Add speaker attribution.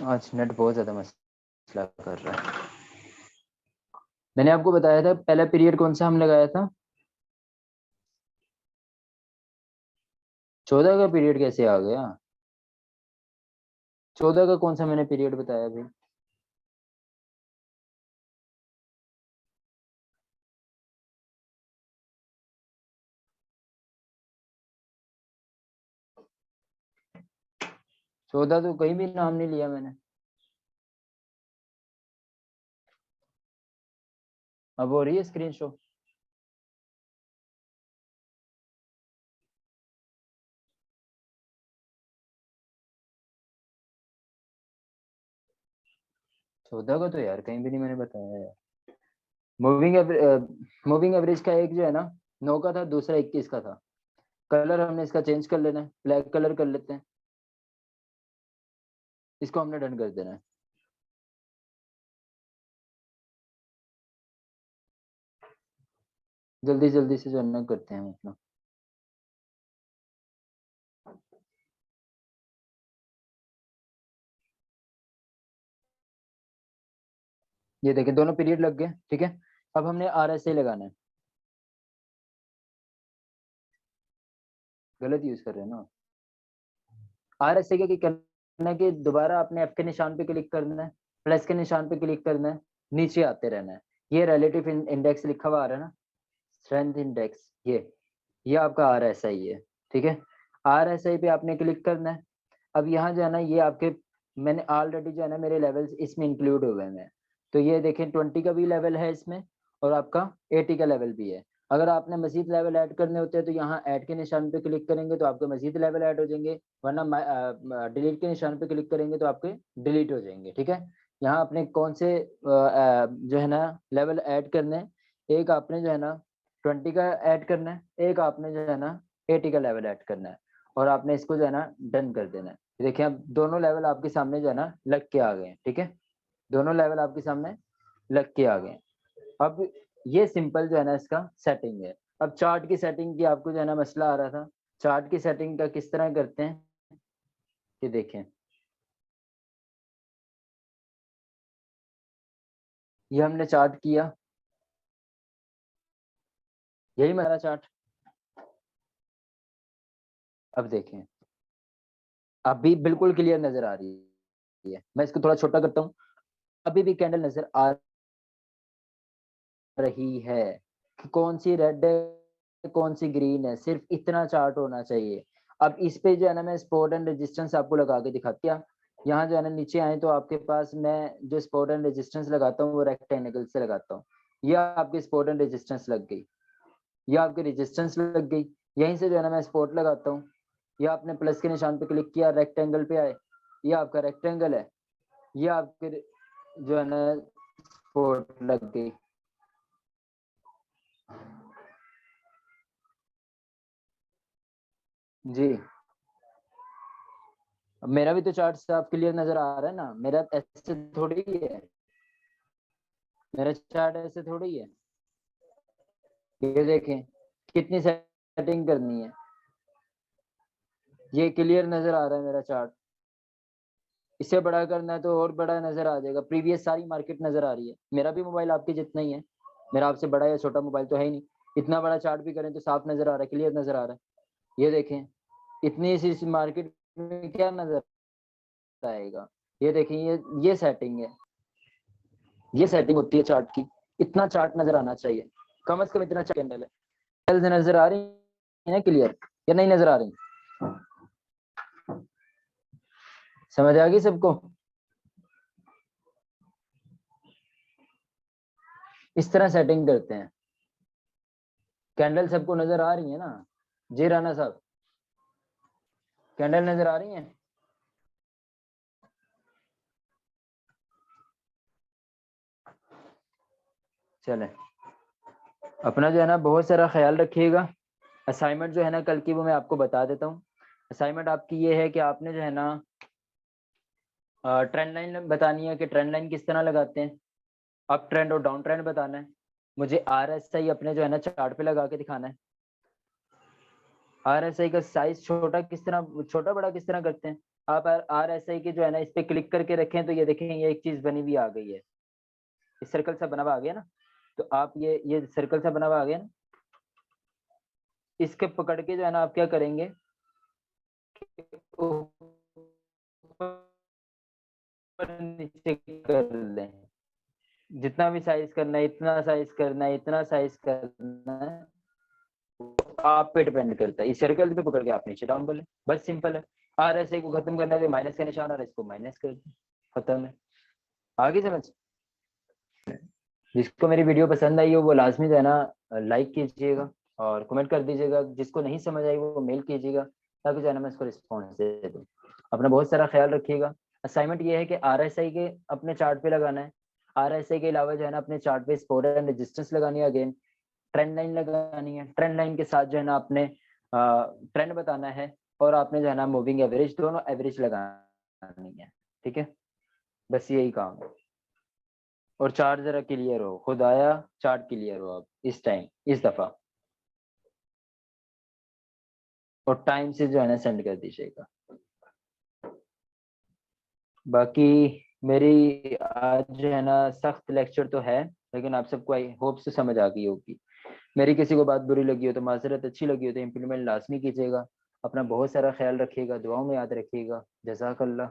Speaker 1: आज नेट बहुत ज्यादा मसला कर रहा है। मैंने आपको बताया था पहला पीरियड कौन सा हम लगाया था। 14 का पीरियड कैसे आ गया? 14 का कौन सा मैंने पीरियड बताया भाई? चौदह तो कहीं भी नाम नहीं लिया मैंने। अब हो रही है स्क्रीन शो? चौदह का तो यार कहीं भी नहीं मैंने बताया यार। मूविंग मूविंग एवरेज का एक जो है ना 9 का था, दूसरा 21 का था। कलर हमने इसका चेंज कर लेना है, ब्लैक कलर कर लेते हैं। इसको हमने डन कर देना है। जल्दी जल्दी से जो है ना करते हैं अपना। ये देखिए दोनों पीरियड लग गए, ठीक है। अब हमने आर एस आई लगाना है। गलत यूज कर रहे हैं ना। आर एस आई का क्या करना है कि दोबारा अपने एफ के निशान पे क्लिक करना है, प्लस के निशान पे क्लिक करना है, नीचे आते रहना है। ये रिलेटिव इंडेक्स लिखा हुआ आ रहा है ना, स्ट्रेंथ इंडेक्स, ये आपका आर एस आई है, ठीक है। आर एस आई पे आपने क्लिक करना है। अब यहाँ जो है ना ये आपके, मैंने ऑलरेडी जो है ना मेरे लेवल्स इसमें इंक्लूड हुए हैं। तो ये देखें 20 का भी लेवल है इसमें, और आपका 80 का लेवल भी है। अगर आपने मजीद लेवल ऐड करने होते हैं तो यहाँ ऐड के निशान पे क्लिक करेंगे तो आपके मजीद लेवल ऐड हो जाएंगे, वरना डिलीट के निशान पे क्लिक करेंगे तो आपके डिलीट हो जाएंगे, ठीक है। यहाँ आपने कौन से जो है ना लेवल ऐड करने हैं, एक आपने जो है ना 20 का ऐड करना है, एक आपने जो है ना 80 का लेवल ऐड करना है, और आपने इसको जो है ना डन कर देना है। देखिए अब दोनों लेवल आपके सामने जो है ना लग के आ गए हैं, ठीक है। दोनों लेवल आपके सामने लग के आ गए। अब ये सिंपल जो है ना इसका सेटिंग है। अब चार्ट की सेटिंग की आपको जो है ना मसला आ रहा था, चार्ट की सेटिंग का किस तरह करते हैं ये देखें। ये हमने चार्ट किया, यही मेरा चार्ट। अब देखें, अभी बिल्कुल क्लियर नजर आ रही है। मैं इसको थोड़ा छोटा करता हूँ। अभी भी कैंडल नजर आ रही है कि कौन सी रेड है कौन सी ग्रीन है, सिर्फ इतना चार्ट होना चाहिए। अब इस पे जो है ना मैं सपोर्ट एंड रेजिस्टेंस आपको लगा के दिखाती हूँ। यहाँ जो है ना नीचे आए तो आपके पास मैं जो सपोर्ट एंड रेजिस्टेंस लगाता हूँ वो रेक्टेंगल से लगाता हूँ। ये आपकी सपोर्ट एंड रेजिस्टेंस लग गई, ये आपकी रेजिस्टेंस लग गई। यहीं से जो है ना मैं सपोर्ट लगाता हूँ, ये आपने प्लस के निशान पे क्लिक किया, रेक्टेंगल पे आए, ये आपका रेक्टेंगल है, ये आपके जो है ना सपोर्ट लग गई। जी, अब मेरा भी तो चार्ट साफ क्लियर नजर आ रहा है ना, मेरा ऐसे थोड़ी ही है, मेरा चार्ट ऐसे थोड़ी ही है। ये देखें कितनी सेटिंग करनी है, ये क्लियर नजर आ रहा है मेरा चार्ट। इससे बड़ा करना है तो और बड़ा नजर आ जाएगा, प्रीवियस सारी मार्केट नजर आ रही है। मेरा भी मोबाइल आपके जितना ही है, मेरा आपसे बड़ा या छोटा मोबाइल तो है ही नहीं। इतना बड़ा चार्ट भी करें तो साफ नजर आ रहा है, क्लियर नजर आ रहा है। ये देखें इतनी सी मार्केट में क्या नजर आएगा। ये देखें ये सेटिंग है, ये सेटिंग होती है चार्ट की। इतना चार्ट नजर आना चाहिए, कम से कम इतना कैंडल है। कैंडल नजर आ रही है ना क्लियर, या नहीं नजर आ रही? समझ आ गई सबको? इस तरह सेटिंग करते हैं। कैंडल सबको नजर आ रही है ना? जी राना साहब, कैंडल नजर आ रही है? चले, अपना जो है ना बहुत सारा ख्याल रखिएगा। असाइनमेंट जो है ना कल की वो मैं आपको बता देता हूँ। असाइनमेंट आपकी ये है कि आपने जो है ना ट्रेंड लाइन बतानी है कि ट्रेंड लाइन किस तरह लगाते हैं, अप ट्रेंड और डाउन ट्रेंड बताना है। मुझे आर एस आई अपने जो है ना चार्ट पे लगा के दिखाना है। RSI का साइज छोटा किस तरह, छोटा बड़ा किस तरह करते हैं आप? RSI के जो है ना इस पे क्लिक करके रखें तो ये देखें ये एक चीज बनी हुई आ गई है, इस सर्कल सा बना हुआ आ गया ना। तो आप ये सर्कल सा बना हुआ आ गया ना, इसके पकड़ के जो है ना आप क्या करेंगे, ऊपर नीचे कर लें, जितना भी साइज करना है, इतना साइज करना है, इतना साइज करना है, आप पे डिपेंड करता है। इस सर्कल पे पकड़ के आप नीचे डाउन कर लें, बस सिंपल है। RSI को खत्म करना है माइनस का निशान और इसको माइनस कर दें, खत्म है। आगे समझ? जिसको मेरी वीडियो पसंद आई हो वो लाजमी जो है ना लाइक कीजिएगा और कमेंट कर दीजिएगा, जिसको नहीं समझ आई वो मेल कीजिएगा, ताकि जो है ना मैं इसको रिस्पॉन्स दे दूँ। अपना बहुत सारा ख्याल रखिएगा। असाइनमेंट ये है कि RSI के अपने चार्ट पे लगाना है, RSI के अलावा जो है ना अपने चार्ट पे सपोर्ट एंड रेजिस्टेंस लगानी है, अगेन ट्रेंड लाइन लगानी है, ट्रेंड लाइन के साथ जो है ना आपने ट्रेंड बताना है, और आपने जो है ना मूविंग एवरेज, दोनों एवरेज लगानी है, ठीक है? बस यही काम है। और चार्ट जरा क्लियर हो, खुदाया चार्ट क्लियर हो अब इस टाइम, इस दफा, और टाइम से जो है ना सेंड कर दीजिएगा। बाकी मेरी आज जो है ना सख्त लेक्चर तो है, लेकिन आप सबको आई होप से समझ आ गई होगी। मेरी किसी को बात बुरी लगी हो तो माजरत, अच्छी लगी हो तो इम्प्लीमेंट लाजमी कीजिएगा। अपना बहुत सारा ख्याल रखिएगा, दुआओं में याद रखिएगा। जज़ाकल्लाह।